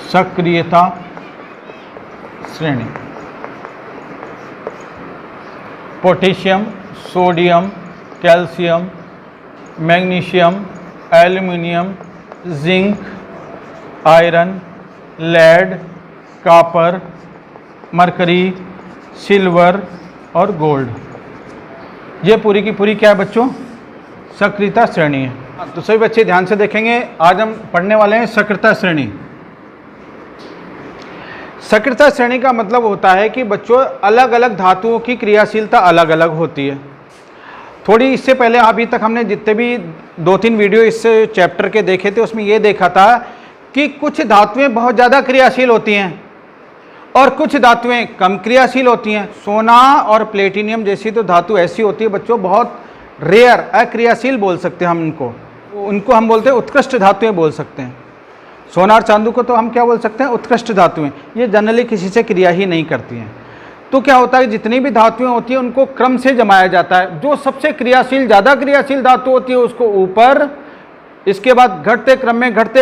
सक्रियता श्रेणी। Potassium, sodium, calcium, magnesium, aluminium, zinc, iron, lead, copper, mercury, silver और gold, ये पूरी की पूरी क्या है बच्चों? सक्रियता श्रेणी है। तो सभी बच्चे ध्यान से देखेंगे, आज हम पढ़ने वाले हैं सक्रियता श्रेणी। सक्रियता श्रेणी का मतलब होता है कि बच्चों अलग अलग धातुओं की क्रियाशीलता अलग अलग होती है। थोड़ी इससे पहले अभी तक हमने जितने भी 2-3 वीडियो इस चैप्टर के देखे थे उसमें ये देखा था कि कुछ धातुएं बहुत ज़्यादा क्रियाशील होती हैं और कुछ धातुएं कम क्रियाशील होती हैं। सोना और प्लेटिनियम जैसी तो धातु ऐसी होती है बच्चों, बहुत रेयर, अक्रियाशील बोल सकते हैं हम उनको हम बोलते हैं उत्कृष्ट धातुएं बोल सकते हैं। सोना और चांदी को तो हम क्या बोल सकते हैं? उत्कृष्ट धातुएं। ये जनरली किसी से क्रिया ही नहीं करती हैं। तो क्या होता है, जितनी भी धातुएं होती हैं उनको क्रम से जमाया जाता है। जो सबसे क्रियाशील, ज़्यादा क्रियाशील धातु होती है उसको ऊपर, इसके बाद घटते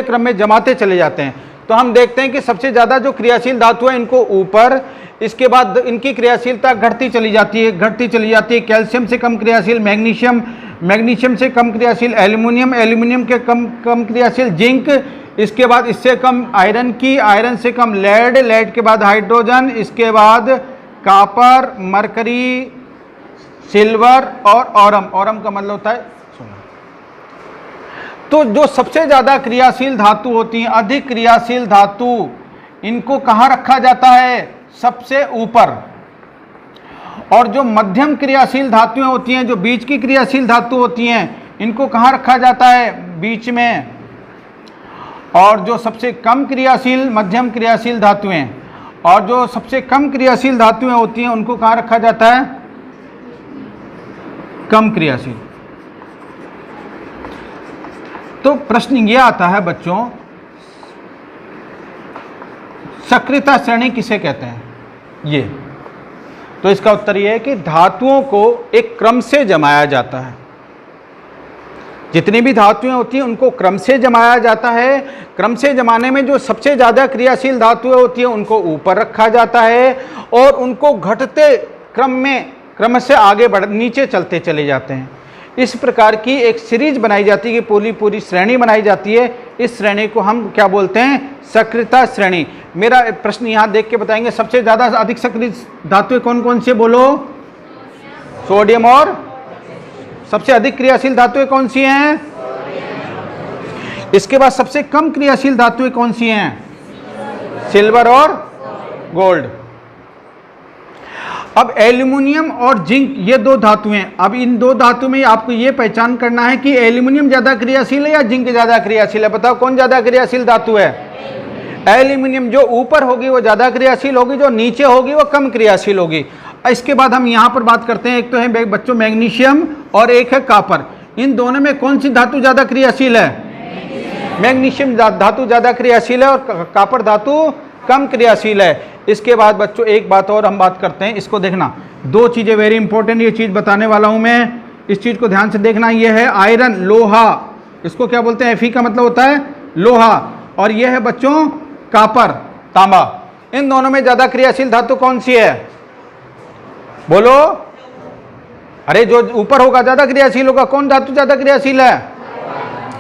क्रम में जमाते चले जाते हैं। तो हम देखते हैं कि सबसे ज़्यादा जो क्रियाशील धातु है इनको ऊपर, इसके बाद इनकी क्रियाशीलता घटती चली जाती है। कैल्शियम से कम क्रियाशील मैग्नीशियम से कम क्रियाशील एल्युमिनियम के कम क्रियाशील जिंक, इसके बाद इससे कम आयरन से कम लेड के बाद हाइड्रोजन, इसके बाद कॉपर, मरकरी, सिल्वर और ऑरम का मतलब होता है सोना। तो जो सबसे ज़्यादा क्रियाशील धातु होती हैं, अधिक क्रियाशील धातु, इनको कहाँ रखा जाता है? सबसे ऊपर। और जो मध्यम क्रियाशील धातुएं होती हैं, जो बीच की क्रियाशील धातु होती हैं, इनको कहाँ रखा जाता है? बीच में। और जो सबसे कम क्रियाशील, मध्यम क्रियाशील धातुएं और जो सबसे कम क्रियाशील धातुएं होती हैं उनको कहाँ रखा जाता है? कम क्रियाशील। तो प्रश्न ये आता है बच्चों, सक्रियता श्रेणी किसे कहते हैं? ये तो इसका उत्तर ये है कि धातुओं को एक क्रम से जमाया जाता है। जितनी भी धातुएं होती हैं उनको क्रम से जमाया जाता है। क्रम से जमाने में जो सबसे ज़्यादा क्रियाशील धातुएं होती हैं उनको ऊपर रखा जाता है और उनको घटते क्रम से आगे नीचे चलते चले जाते हैं। इस प्रकार की एक सीरीज बनाई जाती है कि पूरी श्रेणी बनाई जाती है। इस श्रेणी को हम क्या बोलते हैं? सक्रियता श्रेणी। मेरा प्रश्न यहाँ देख के बताएंगे, सबसे ज़्यादा अधिक सक्रिय धातुएं कौन कौन सी? बोलो। सोडियम। और सबसे अधिक क्रियाशील धातुएं कौन सी हैं? इसके बाद सबसे कम क्रियाशील धातुएं कौन सी हैं? सिल्वर और गोल्ड। अब एल्युमिनियम और जिंक, ये दो धातुएं। अब इन दो धातु में आपको ये पहचान करना है कि एल्युमिनियम ज़्यादा क्रियाशील है या जिंक ज़्यादा क्रियाशील है। बताओ कौन ज़्यादा क्रियाशील धातु है? एल्युमिनियम। जो ऊपर होगी वो ज़्यादा क्रियाशील होगी, जो नीचे होगी वो कम क्रियाशील होगी। इसके बाद हम यहाँ पर बात करते हैं, एक तो है बच्चों मैग्नीशियम और एक है कॉपर। इन दोनों में कौन सी धातु ज़्यादा क्रियाशील है? मैग्नीशियम धातु ज़्यादा क्रियाशील है और कॉपर धातु कम क्रियाशील है। इसके बाद बच्चों एक बात और हम बात करते हैं, इसको देखना। दो चीज़ें वेरी इंपॉर्टेंट ये चीज़ बताने वाला हूँ मैं, इस चीज़ को ध्यान से देखना। ये है आयरन, लोहा, इसको क्या बोलते हैं? Fe का मतलब होता है लोहा। और ये है बच्चों कॉपर, तांबा। इन दोनों में ज़्यादा क्रियाशील धातु कौन सी है? बोलो। अरे जो ऊपर होगा ज़्यादा क्रियाशील होगा। कौन धातु ज़्यादा क्रियाशील है?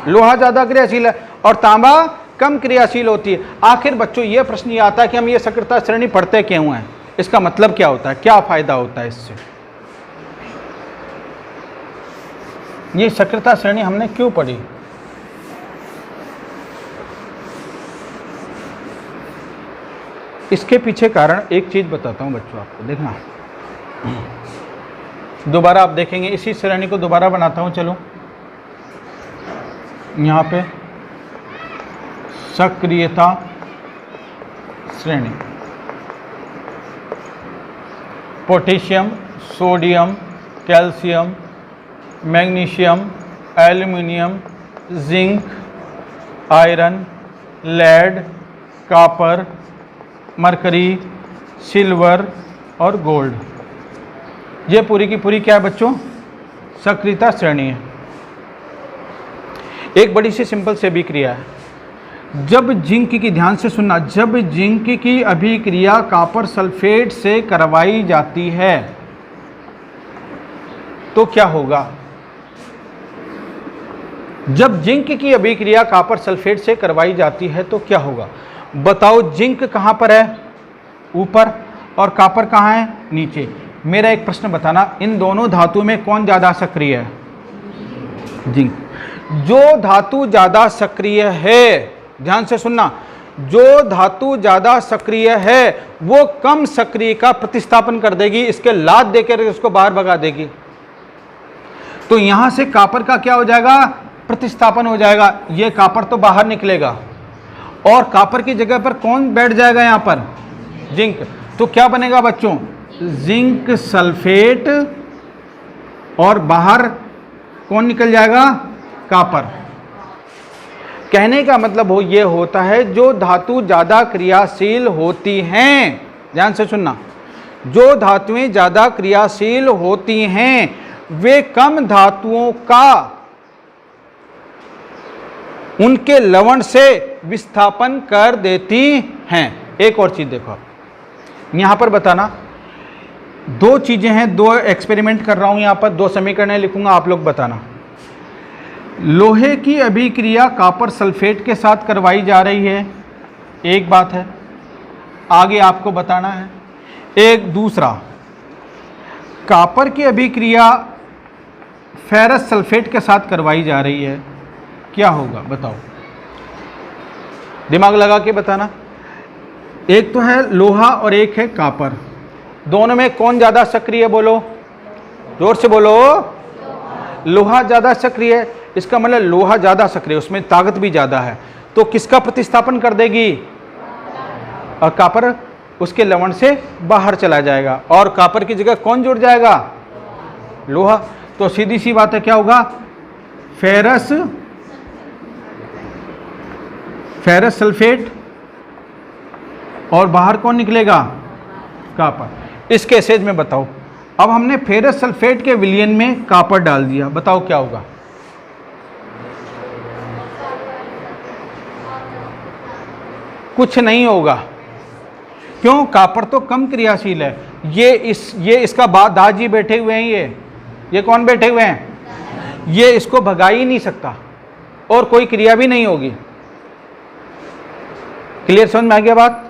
लोहा ज़्यादा क्रियाशील है और तांबा कम क्रियाशील होती है। आखिर बच्चों ये प्रश्न ये आता है कि हम ये सक्रियता श्रेणी पढ़ते क्यों हैं? इसका मतलब क्या होता है? क्या फायदा होता है इससे? ये सक्रियता श्रेणी हमने क्यों पढ़ी? इसके पीछे कारण एक चीज बताता हूं बच्चों, आपको देखना। दोबारा आप देखेंगे, इसी श्रेणी को दोबारा बनाता हूं। चलो यहाँ पे सक्रियता श्रेणी। Potassium, sodium, calcium, magnesium, aluminium, zinc, iron, lead, copper, mercury, silver और गोल्ड, ये पूरी की पूरी क्या है बच्चों? सक्रियता श्रेणी है। एक बड़ी सी सिंपल से भी क्रिया है। जब जिंक की, ध्यान से सुनना, जब जिंक की अभिक्रिया कॉपर सल्फेट से करवाई जाती है तो क्या होगा? जब जिंक की अभिक्रिया कॉपर सल्फेट से करवाई जाती है तो क्या होगा? बताओ, जिंक कहां पर है? ऊपर, और कॉपर कहां है? नीचे। मेरा एक प्रश्न बताना, इन दोनों धातु में कौन ज्यादा सक्रिय है? जिंक। जो धातु ज्यादा सक्रिय है, ध्यान से सुनना, जो धातु ज्यादा सक्रिय है वो कम सक्रिय का प्रतिस्थापन कर देगी, इसके लात देकर इसको बाहर भगा देगी। तो यहां से कॉपर का क्या हो जाएगा? प्रतिस्थापन हो जाएगा। ये कॉपर तो बाहर निकलेगा और कॉपर की जगह पर कौन बैठ जाएगा? यहां पर जिंक। तो क्या बनेगा बच्चों? जिंक सल्फेट, और बाहर कौन निकल जाएगा? कॉपर। कहने का मतलब हो ये होता है, जो धातु ज्यादा क्रियाशील होती हैं, ध्यान से सुनना, जो धातुएं ज्यादा क्रियाशील होती हैं वे कम धातुओं का उनके लवण से विस्थापन कर देती हैं। एक और चीज देखो, यहां पर बताना, दो चीजें हैं, दो एक्सपेरिमेंट कर रहा हूं, यहां पर दो समीकरण लिखूंगा, आप लोग बताना। लोहे की अभिक्रिया कॉपर सल्फेट के साथ करवाई जा रही है, एक बात है, आगे आपको बताना है। एक दूसरा, कॉपर की अभिक्रिया फेरस सल्फेट के साथ करवाई जा रही है, क्या होगा बताओ? दिमाग लगा के बताना। एक तो है लोहा और एक है कॉपर, दोनों में कौन ज्यादा सक्रिय है? बोलो, जोर से बोलो। लोहा ज्यादा सक्रिय है, इसका मतलब लोहा ज्यादा सक्रिय, उसमें ताकत भी ज्यादा है, तो किसका प्रतिस्थापन कर देगी? और कॉपर उसके लवण से बाहर चला जाएगा, और कॉपर की जगह कौन जुड़ जाएगा? लोहा। तो सीधी सी बात है, क्या होगा? फेरस सल्फेट, और बाहर कौन निकलेगा? कॉपर। इस केसेज में बताओ, अब हमने फेरस सल्फेट के विलयन में कॉपर डाल दिया, बताओ क्या होगा? कुछ नहीं होगा। क्यों? कॉपर तो कम क्रियाशील है। ये इसका दादाजी बैठे हुए हैं, ये कौन बैठे हुए हैं? ये इसको भगा ही नहीं सकता और कोई क्रिया भी नहीं होगी। क्लियर, समझ में आ गया बात?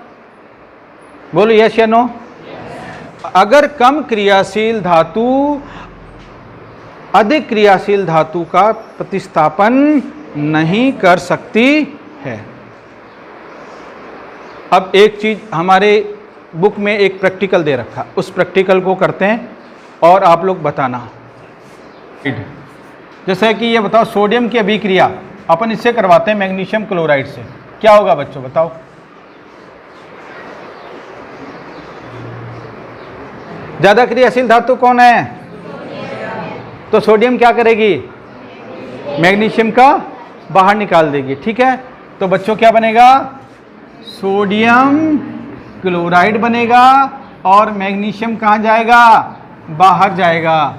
बोलो यस या नो। अगर कम क्रियाशील धातु अधिक क्रियाशील धातु का प्रतिस्थापन नहीं कर सकती है। अब एक चीज हमारे बुक में एक प्रैक्टिकल दे रखा, उस प्रैक्टिकल को करते हैं और आप लोग बताना। जैसे कि ये बताओ, सोडियम की अभिक्रिया अपन इससे करवाते हैं मैग्नीशियम क्लोराइड से, क्या होगा बच्चों बताओ? ज्यादा क्रियाशील धातु कौन है? तो सोडियम क्या करेगी? मैग्नीशियम का बाहर निकाल देगी, ठीक है। तो बच्चों क्या बनेगा? सोडियम क्लोराइड बनेगा और मैग्नीशियम कहाँ जाएगा? बाहर जाएगा।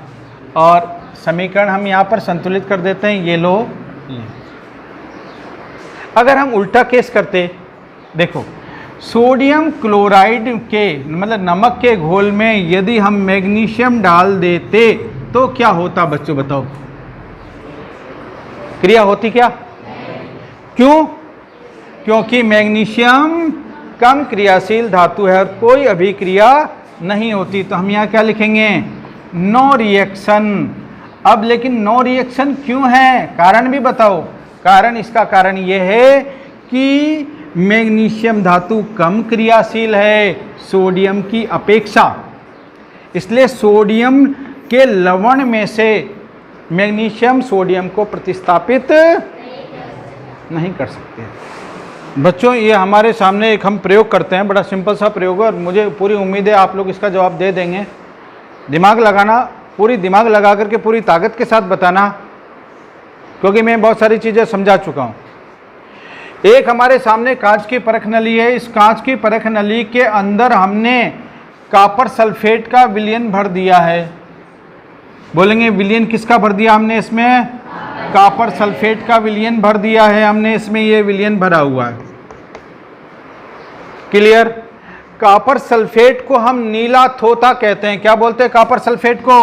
और समीकरण हम यहाँ पर संतुलित कर देते हैं, ये लो ये। अगर हम उल्टा केस करते, देखो सोडियम क्लोराइड के मतलब नमक के घोल में यदि हम मैग्नीशियम डाल देते तो क्या होता बच्चों बताओ? क्रिया होती क्या? क्यों? क्योंकि मैग्नीशियम कम क्रियाशील धातु है और कोई अभिक्रिया नहीं होती। तो हम यहाँ क्या लिखेंगे? No reaction. अब लेकिन नो रिएक्शन क्यों है? कारण भी बताओ। कारण, इसका कारण यह है कि मैग्नीशियम धातु कम क्रियाशील है सोडियम की अपेक्षा, इसलिए सोडियम के लवण में से मैग्नीशियम सोडियम को प्रतिस्थापित नहीं कर सकते। बच्चों ये हमारे सामने एक हम प्रयोग करते हैं, बड़ा सिंपल सा प्रयोग है और मुझे पूरी उम्मीद है आप लोग इसका जवाब दे देंगे। दिमाग लगाना, पूरी दिमाग लगा करके पूरी ताकत के साथ बताना, क्योंकि मैं बहुत सारी चीज़ें समझा चुका हूँ। एक हमारे सामने कांच की परख नली है, इस कांच की परख नली के अंदर हमने कॉपर सल्फेट का विलयन भर दिया है। बोलेंगे विलयन किसका भर दिया हमने इसमें? कॉपर सल्फेट का विलयन भर दिया है हमने, इसमें ये विलयन भरा हुआ है। क्लियर? कॉपर सल्फेट को हम नीला थोथा कहते हैं। क्या बोलते हैं कॉपर सल्फेट को?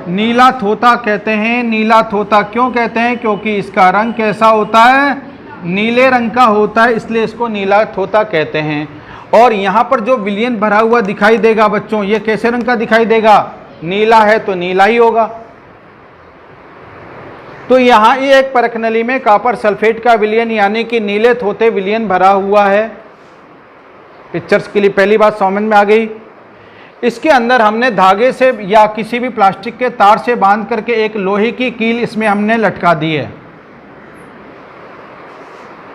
नीला थोथा कहते हैं। नीला थोथा क्यों कहते हैं? क्योंकि इसका रंग कैसा होता है? नीले रंग का होता है, इसलिए इसको नीला थोथा कहते हैं। और यहाँ पर जो विलयन भरा हुआ दिखाई देगा बच्चों, ये कैसे रंग का दिखाई देगा? नीला है तो नीला ही होगा। तो यहाँ ये एक परख नली में कॉपर सल्फेट का विलयन यानी कि नीले थोथे विलयन भरा हुआ है। पिक्चर्स के लिए पहली बात समझ में आ गई। इसके अंदर हमने धागे से या किसी भी प्लास्टिक के तार से बांध करके एक लोहे की कील इसमें हमने लटका दी है।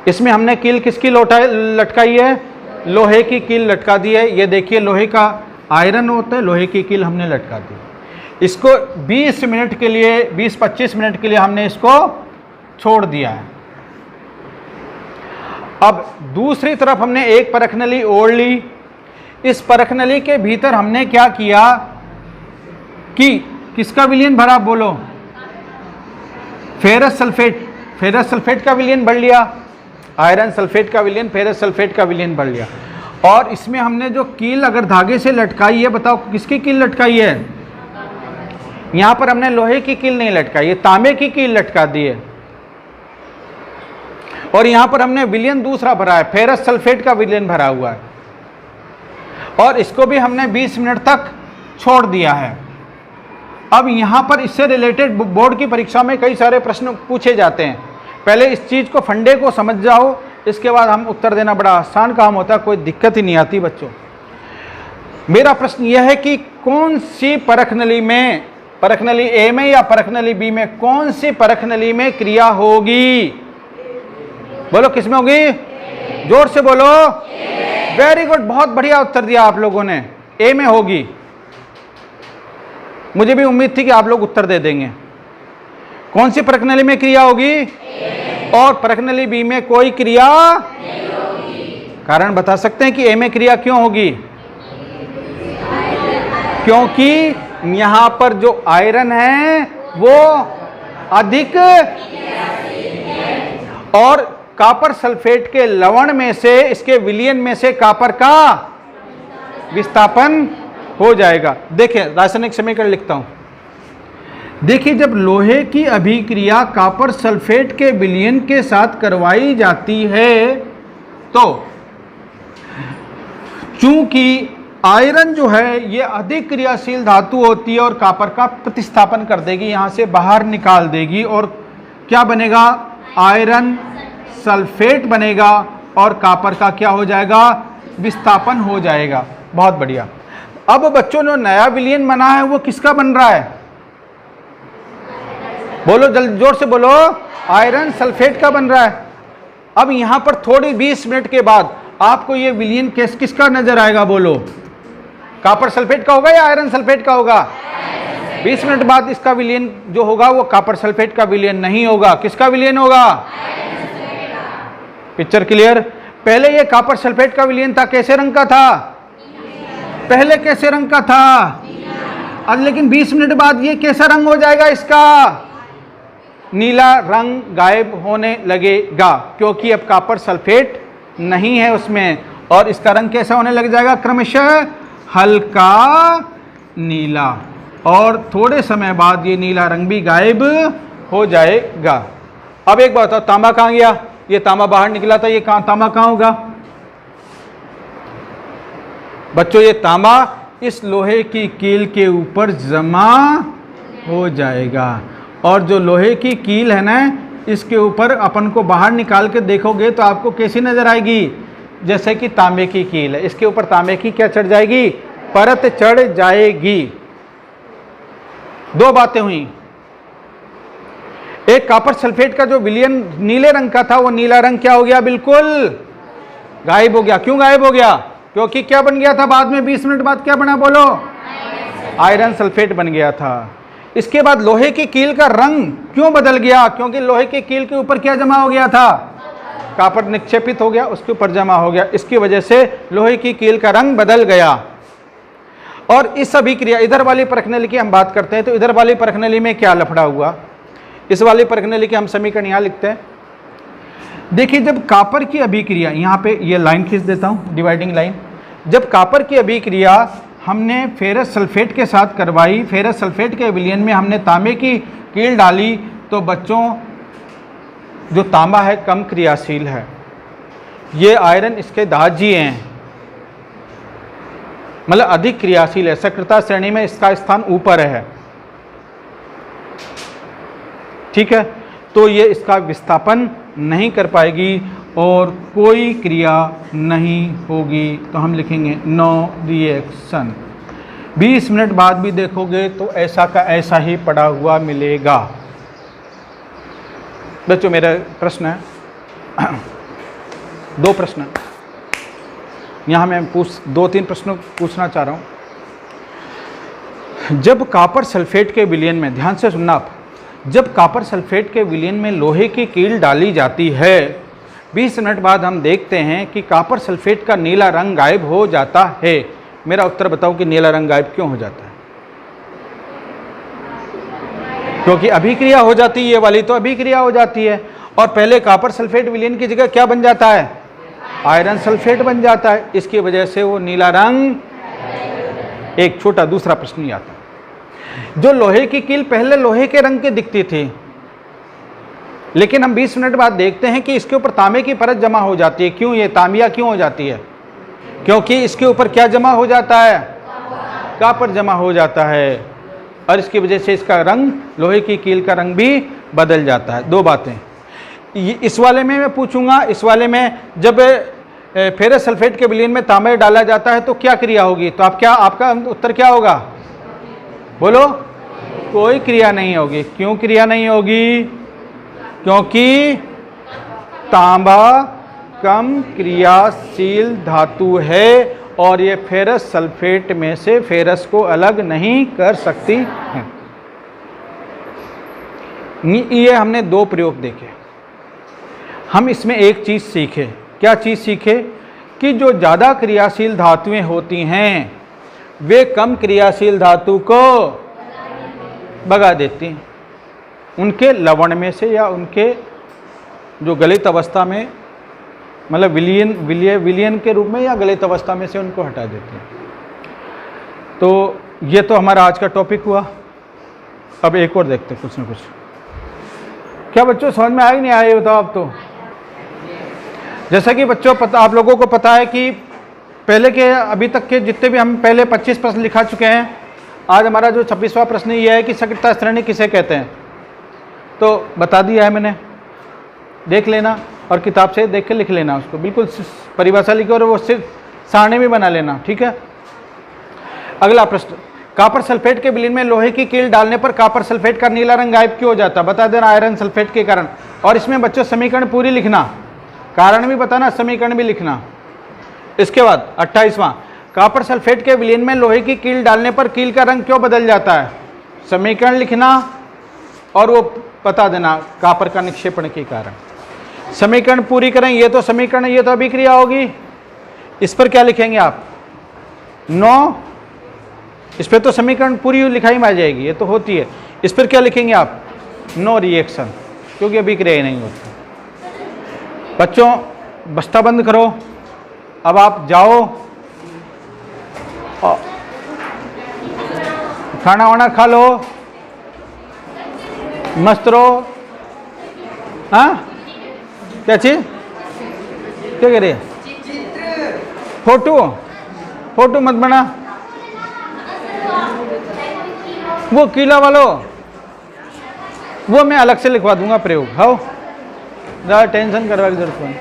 इसमें हमने कील किसकी लटकाई है? लोहे की कील लटका दी है। ये देखिए लोहे का आयरन होता है, लोहे की कील हमने लटका दी। इसको 20 मिनट के लिए, 20-25 मिनट के लिए हमने इसको छोड़ दिया है। अब दूसरी तरफ हमने एक परख नली ओढ़ ली। इस परख नली के भीतर हमने क्या किया कि किसका विलयन भरा? बोलो। Ferrous sulphate. फेरस सल्फेट का विलयन भर लिया। आयरन सल्फेट का विलयन, फेरस सल्फेट का विलयन भर लिया। और इसमें हमने जो कील अगर धागे से लटकाई है, बताओ किसकी कील लटकाई है? यहां पर हमने लोहे की कील नहीं लटकाई है, तांबे की कील लटका दी है। और यहां पर हमने विलयन दूसरा भरा है, फेरस सल्फेट का विलयन भरा हुआ है। और इसको भी हमने 20 मिनट तक छोड़ दिया है। अब यहां पर इससे रिलेटेड बोर्ड की परीक्षा में कई सारे प्रश्न पूछे जाते हैं। पहले इस चीज को, फंडे को समझ जाओ, इसके बाद हम उत्तर देना बड़ा आसान काम होता है, कोई दिक्कत ही नहीं आती बच्चों। मेरा प्रश्न यह है कि कौन सी परख नली में, परख नली ए में या परख नली बी में, कौन सी परख नली में क्रिया होगी? बोलो किसमें होगी? जोर से बोलो। वेरी गुड, बहुत बढ़िया उत्तर दिया आप लोगों ने, ए में होगी। मुझे भी उम्मीद थी कि आप लोग उत्तर दे देंगे। कौन सी परख नली में क्रिया होगी? और परख नली बी में कोई क्रिया नहीं होगी। कारण बता सकते हैं कि ए में क्रिया क्यों होगी? क्योंकि यहां पर जो आयरन है वो अधिक, और कॉपर सल्फेट के लवण में से, इसके विलयन में से कॉपर का विस्थापन हो जाएगा। देखिए रासायनिक समीकरण लिखता हूं। देखिए जब लोहे की अभिक्रिया कॉपर सल्फेट के विलयन के साथ करवाई जाती है तो चूंकि आयरन जो है ये अधिक क्रियाशील धातु होती है और कॉपर का प्रतिस्थापन कर देगी, यहां से बाहर निकाल देगी, और क्या बनेगा? आयरन सल्फेट बनेगा और कॉपर का क्या हो जाएगा? विस्थापन हो जाएगा। बहुत बढ़िया। अब बच्चों ने नया विलयन बना है, वो किसका बन रहा है? बोलो जल्दी, जोर से बोलो। आयरन सल्फेट का बन रहा है। अब यहां पर थोड़ी 20 मिनट के बाद आपको ये विलयन किसका नजर आएगा? बोलो। कॉपर सल्फेट का होगा या आयरन सल्फेट का होगा? 20 मिनट बाद इसका विलयन जो होगा वो कॉपर सल्फेट का विलयन नहीं होगा। किसका विलयन होगा? Picture clear? पहले ये कॉपर सल्फेट का विलयन था, कैसे रंग का था? पहले कैसे रंग का था? अब लेकिन 20 मिनट बाद ये कैसा रंग हो जाएगा? इसका नीला रंग गायब होने लगेगा, क्योंकि अब कॉपर सल्फेट नहीं है उसमें, और इसका रंग कैसा होने लग जाएगा? क्रमशः हल्का नीला, और थोड़े समय बाद ये नीला रंग भी गायब हो जाएगा। अब एक बात बताओ, तांबा कहाँ गया? ये तांबा बाहर निकला था, ये तांबा कहाँ होगा? बच्चों ये तांबा इस लोहे की कील के ऊपर जमा हो जाएगा, और जो लोहे की कील है ना, इसके ऊपर अपन को बाहर निकाल के देखोगे तो आपको कैसी नजर आएगी? जैसे कि तांबे की कील है, इसके ऊपर तांबे की क्या चढ़ जाएगी? परत चढ़ जाएगी। दो बातें हुई। एक, कॉपर सल्फेट का जो विलयन नीले रंग का था वो नीला रंग क्या हो गया? बिल्कुल गायब हो गया। क्यों गायब हो गया? क्योंकि क्या बन गया था बाद में? 20 मिनट बाद क्या बना? बोलो। आयरन सल्फेट बन गया था। इसके बाद लोहे की कील का रंग क्यों बदल गया? क्योंकि लोहे की कील के ऊपर क्या जमा हो गया था? कॉपर निक्षेपित हो गया, उसके ऊपर जमा हो गया। इसकी वजह से लोहे की कील का रंग बदल गया। और इस अभिक्रिया, इधर वाली परख नली की हम बात करते हैं तो इधर वाली परख नली में क्या लफड़ा हुआ? इस वाले परखने लेके हम समीकरण यहाँ लिखते हैं। देखिए जब कॉपर की अभिक्रिया, यहाँ पे ये लाइन खींच देता हूँ, डिवाइडिंग लाइन। जब कॉपर की अभिक्रिया हमने फेरस सल्फेट के साथ करवाई, फेरस सल्फेट के विलयन में हमने तांबे की कील डाली, तो बच्चों जो तांबा है कम क्रियाशील है, ये आयरन इसके दाहजी हैं, मतलब अधिक क्रियाशील है, सक्रियता श्रेणी में इसका स्थान ऊपर है, ठीक है। तो ये इसका विस्थापन नहीं कर पाएगी और कोई क्रिया नहीं होगी, तो हम लिखेंगे नो रिएक्शन। 20 मिनट बाद भी देखोगे तो ऐसा का ऐसा ही पड़ा हुआ मिलेगा। बच्चों मेरा प्रश्न है, 2 प्रश्न यहाँ मैं 2-3 प्रश्न पूछना चाह रहा हूँ। जब कॉपर सल्फेट के विलयन में, ध्यान से सुनना आप, जब कॉपर सल्फेट के विलयन में लोहे की कील डाली जाती है, 20 मिनट बाद हम देखते हैं कि कॉपर सल्फेट का नीला रंग गायब हो जाता है। मेरा उत्तर बताओ कि नीला रंग गायब क्यों हो जाता है? क्योंकि अभिक्रिया हो जाती है, ये वाली तो अभिक्रिया हो जाती है, और पहले कॉपर सल्फेट विलयन की जगह क्या बन जाता है? आयरन सल्फेट बन जाता है, इसकी वजह से वो नीला रंग। एक छोटा दूसरा प्रश्न ही आता है, जो लोहे की कील पहले लोहे के रंग की दिखती थी, लेकिन हम 20 मिनट बाद देखते हैं कि इसके ऊपर तांबे की परत जमा हो जाती है। क्यों? ये तांबिया क्यों हो जाती है? क्योंकि इसके ऊपर क्या जमा हो जाता है? कॉपर जमा हो जाता है, और इसकी वजह से इसका रंग, लोहे की कील का रंग भी बदल जाता है। 2 बातें इस वाले में मैं पूछूंगा। इस वाले में जब फेरस सल्फेट के विलयन में तांबा डाला जाता है तो क्या क्रिया होगी? तो आपका उत्तर क्या होगा? बोलो। कोई क्रिया नहीं होगी। क्यों क्रिया नहीं होगी? क्योंकि तांबा कम क्रियाशील धातु है और ये फेरस सल्फेट में से फेरस को अलग नहीं कर सकती है। ये हमने 2 प्रयोग देखे। हम इसमें एक चीज़ सीखे। क्या चीज़ सीखे? कि जो ज़्यादा क्रियाशील धातुएं होती हैं वे कम क्रियाशील धातु को भगा देती हैं, उनके लवण में से, या उनके जो गलित अवस्था में, मतलब विलयन के रूप में या गलित अवस्था में से उनको हटा देते हैं। तो ये तो हमारा आज का टॉपिक हुआ। अब एक और देखते हैं कुछ ना कुछ। क्या बच्चों समझ में आया कि नहीं आया, बताओ आप। तो जैसा कि बच्चों आप लोगों को पता है कि पहले के अभी तक के जितने भी हम पहले 25 प्रश्न लिखा चुके हैं, आज हमारा जो 26वां प्रश्न ये है कि सक्रियता श्रेणी किसे कहते हैं। तो बता दिया है मैंने, देख लेना और किताब से देख के लिख लेना उसको, बिल्कुल परिभाषा लिखो और वो सिर्फ सारणी भी बना लेना, ठीक है। अगला प्रश्न, कॉपर सल्फेट के विलयन में लोहे की कील डालने पर कॉपर सल्फेट का नीला रंग गायब क्यों हो जाता? बता देना, आयरन सल्फेट के कारण। और इसमें बच्चों समीकरण पूरी लिखना, कारण भी बताना, समीकरण भी लिखना। इसके बाद 28वां, कॉपर सल्फेट के विलयन में लोहे की कील डालने पर कील का रंग क्यों बदल जाता है? समीकरण लिखना और वो बता देना कॉपर का निक्षेपण के कारण। समीकरण पूरी करें। ये तो समीकरण, ये तो अभिक्रिया होगी। इस पर क्या लिखेंगे आप? नो। इस पर तो समीकरण पूरी लिखाई में आ जाएगी, ये तो होती है। इस पर क्या लिखेंगे आप? नो रिएक्शन, क्योंकि अभिक्रिया ही नहीं होती। बच्चों बस्ता बंद करो, अब आप जाओ, खाना वाना खा लो, मस्त रहो। हाँ, क्या चीज? क्या कह रही है? फोटो मत बना। वो कीला वालो वो मैं अलग से लिखवा दूंगा प्रयोग। हाँ, ज़्यादा टेंशन करवा की जरूरत नहीं।